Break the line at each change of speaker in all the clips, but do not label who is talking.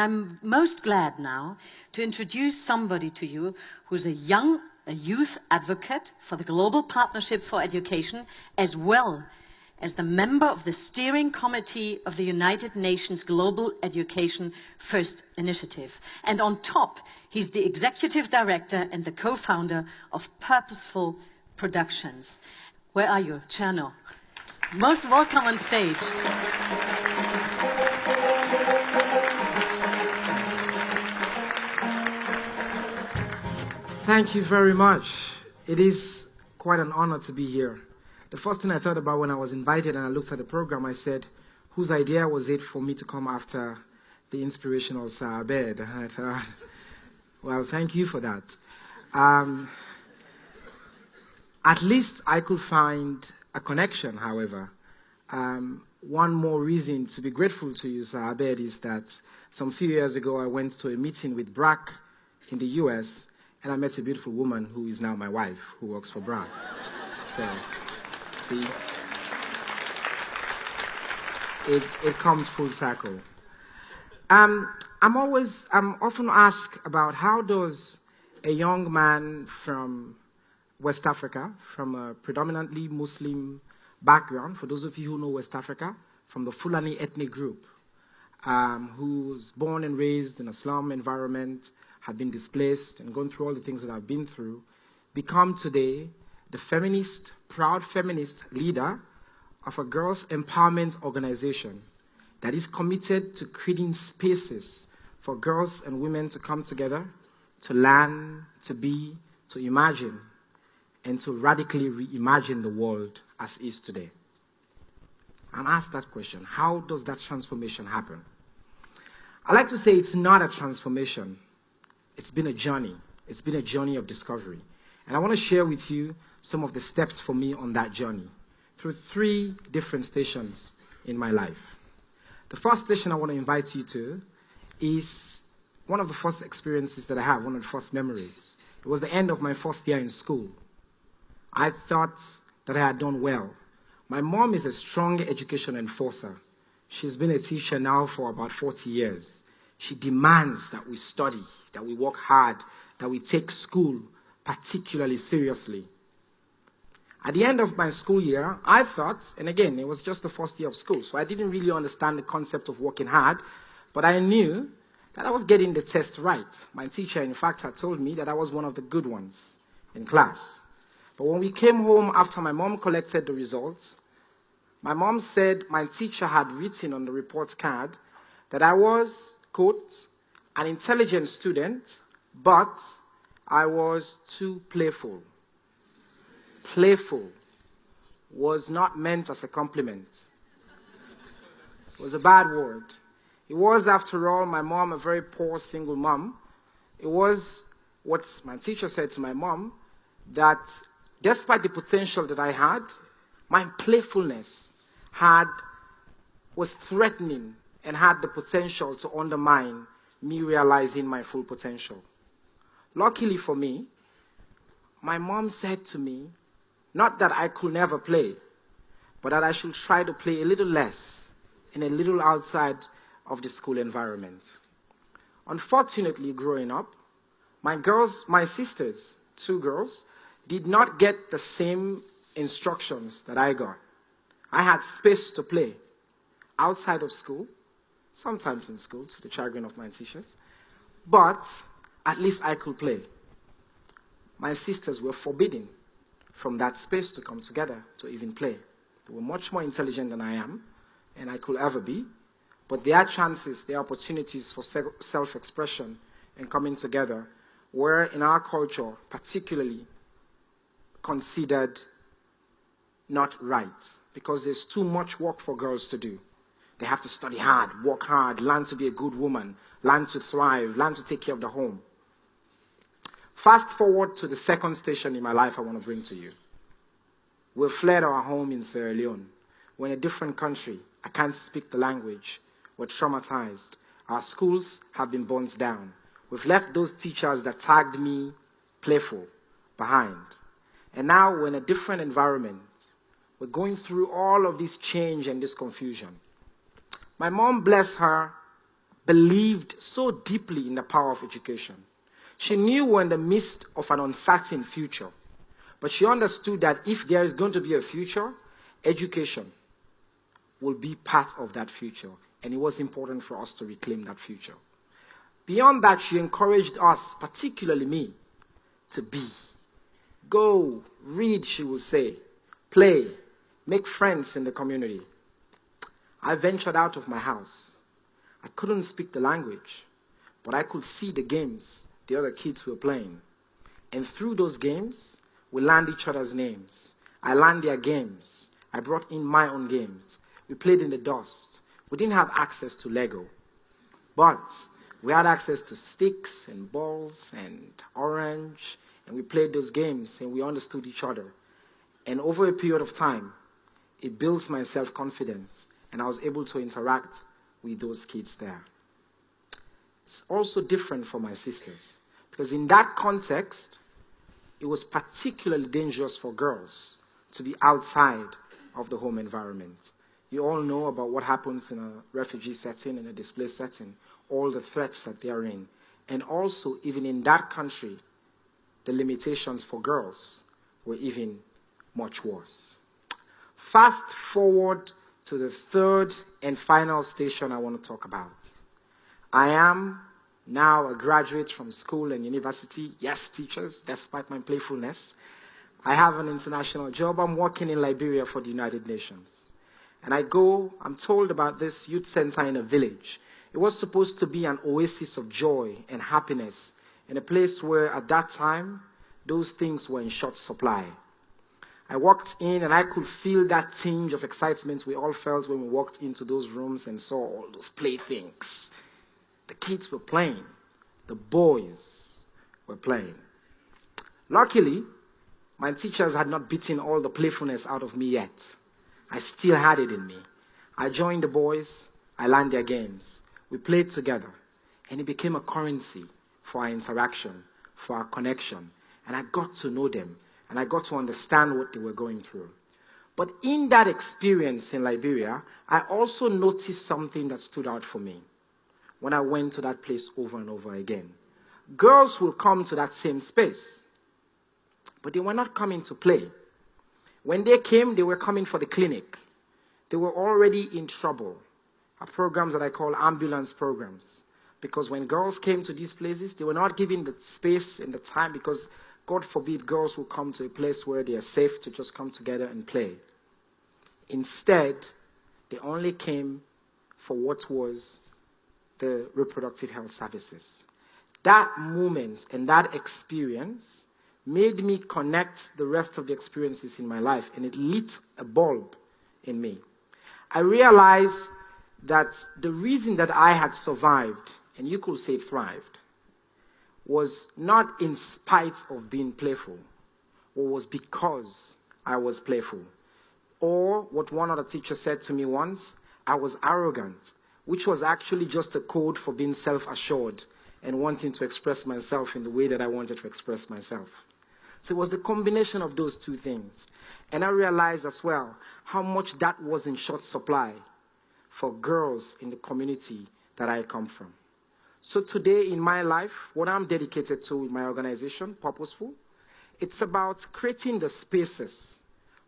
I'm most glad now to introduce somebody to you who's a youth advocate for the Global Partnership for Education, as well as the member of the Steering Committee of the United Nations Global Education First Initiative. And on top, he's the Executive Director and the co-founder of Purposeful Productions. Where are you, Chernor? Most welcome on stage.
Thank you very much. It is quite an honor to be here. The first thing I thought about when I was invited and I looked at the program, I said, whose idea was it for me to come after the inspirational Sir Abed? And I thought, well, thank you for that. At least I could find a connection, however. One more reason to be grateful to you, Sir Abed, is that some few years ago I went to a meeting with BRAC in the US, and I met a beautiful woman who is now my wife, who works for BRAC. So, see, it comes full circle. I'm often asked about how does a young man from West Africa, from a predominantly Muslim background, for those of you who know West Africa, from the Fulani ethnic group, who's born and raised in a slum environment, had been displaced and gone through all the things that I've been through, become today the feminist, proud feminist leader of a girls' empowerment organization that is committed to creating spaces for girls and women to come together, to learn, to be, to imagine, and to radically reimagine the world as is today. And ask that question, how does that transformation happen? I like to say it's not a transformation. It's been a journey. It's been a journey of discovery. And I want to share with you some of the steps for me on that journey through 3 different stations in my life. The first station I want to invite you to is one of the first experiences that I have, one of the first memories. It was the end of my first year in school. I thought that I had done well. My mom is a strong education enforcer. She's been a teacher now for about 40 years. She demands that we study, that we work hard, that we take school particularly seriously. At the end of my school year, I thought, and again, it was just the first year of school, so I didn't really understand the concept of working hard, but I knew that I was getting the test right. My teacher, in fact, had told me that I was one of the good ones in class. But when we came home after my mom collected the results, my mom said my teacher had written on the report card that I was, quote, an intelligent student, but I was too playful. Playful was not meant as a compliment. It was a bad word. It was, after all, my mom, a very poor single mom. It was what my teacher said to my mom, that despite the potential that I had, my playfulness was threatening and had the potential to undermine me realizing my full potential. Luckily for me, my mom said to me, not that I could never play, but that I should try to play a little less and a little outside of the school environment. Unfortunately, growing up, my sisters, 2 girls, did not get the same instructions that I got. I had space to play outside of school, sometimes in school, to the chagrin of my teachers, but at least I could play. My sisters were forbidden from that space to come together to even play. They were much more intelligent than I am, and I could ever be, but their chances, their opportunities for self-expression and coming together were, in our culture, particularly considered not right, because there's too much work for girls to do. They have to study hard, work hard, learn to be a good woman, learn to thrive, learn to take care of the home. Fast forward to the second station in my life I want to bring to you. We fled our home in Sierra Leone. We're in a different country. I can't speak the language. We're traumatized. Our schools have been burnt down. We've left those teachers that tagged me playful behind. And now we're in a different environment. We're going through all of this change and this confusion. My mom, bless her, believed so deeply in the power of education. She knew we're in the midst of an uncertain future, but she understood that if there is going to be a future, education will be part of that future, and it was important for us to reclaim that future. Beyond that, she encouraged us, particularly me, to be. Go, read, she would say, play, make friends in the community. I ventured out of my house. I couldn't speak the language, but I could see the games the other kids were playing. And through those games, we learned each other's names. I learned their games. I brought in my own games. We played in the dust. We didn't have access to Lego, but we had access to sticks and balls and orange, and we played those games and we understood each other. And over a period of time, it built my self-confidence, and I was able to interact with those kids there. It's also different for my sisters, because in that context, it was particularly dangerous for girls to be outside of the home environment. You all know about what happens in a refugee setting, in a displaced setting, all the threats that they are in. And also, even in that country, the limitations for girls were even much worse. Fast forward to the third and final station I want to talk about. I am now a graduate from school and university. Yes, teachers, despite my playfulness. I have an international job. I'm working in Liberia for the United Nations. And I'm told about this youth center in a village. It was supposed to be an oasis of joy and happiness, in a place where at that time, those things were in short supply. I walked in and I could feel that tinge of excitement we all felt when we walked into those rooms and saw all those playthings. The kids were playing. The boys were playing. Luckily, my teachers had not beaten all the playfulness out of me yet. I still had it in me. I joined the boys. I learned their games. We played together. And it became a currency for our interaction, for our connection. And I got to know them. And I got to understand what they were going through. But in that experience in Liberia, I also noticed something that stood out for me when I went to that place over and over again. Girls will come to that same space, but they were not coming to play. When they came, they were coming for the clinic. They were already in trouble. Are programs that I call ambulance programs. Because when girls came to these places, they were not given the space and the time, because God forbid girls will come to a place where they are safe to just come together and play. Instead, they only came for what was the reproductive health services. That moment and that experience made me connect the rest of the experiences in my life, and it lit a bulb in me. I realized that the reason that I had survived, and you could say thrived, was not in spite of being playful, or was because I was playful. Or what one other teacher said to me once, I was arrogant, which was actually just a code for being self-assured and wanting to express myself in the way that I wanted to express myself. So it was the combination of those two things. And I realized as well how much that was in short supply for girls in the community that I come from. So today in my life, what I'm dedicated to with my organization, Purposeful, it's about creating the spaces,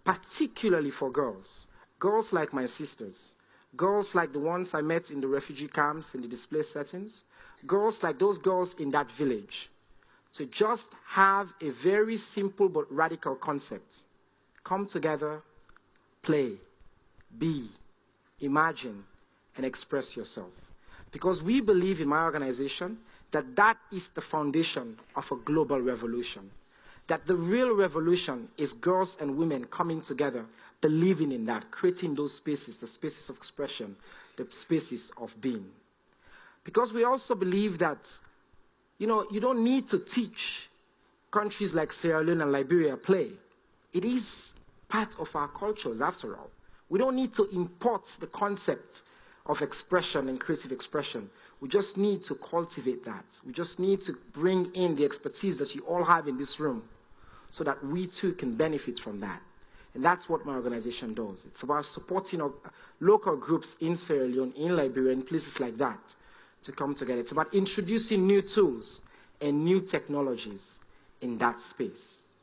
particularly for girls. Girls like my sisters. Girls like the ones I met in the refugee camps, in the displaced settings. Girls like those girls in that village. To just have a very simple but radical concept. Come together, play, be, imagine, and express yourself. Because we believe in my organization that that is the foundation of a global revolution. That the real revolution is girls and women coming together, believing in that, creating those spaces, the spaces of expression, the spaces of being. Because we also believe that, you don't need to teach countries like Sierra Leone and Liberia play. It is part of our cultures, after all. We don't need to import the concept of expression and creative expression. We just need to cultivate that. We just need to bring in the expertise that you all have in this room so that we too can benefit from that. And that's what my organization does. It's about supporting local groups in Sierra Leone, in Liberia, and places like that, to come together. It's about introducing new tools and new technologies in that space.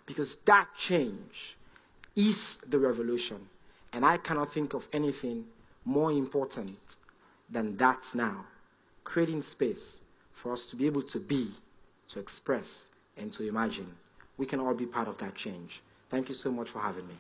Because that change is the revolution. And I cannot think of anything more important than that now. Creating space for us to be able to be, to express, and to imagine. We can all be part of that change. Thank you so much for having me.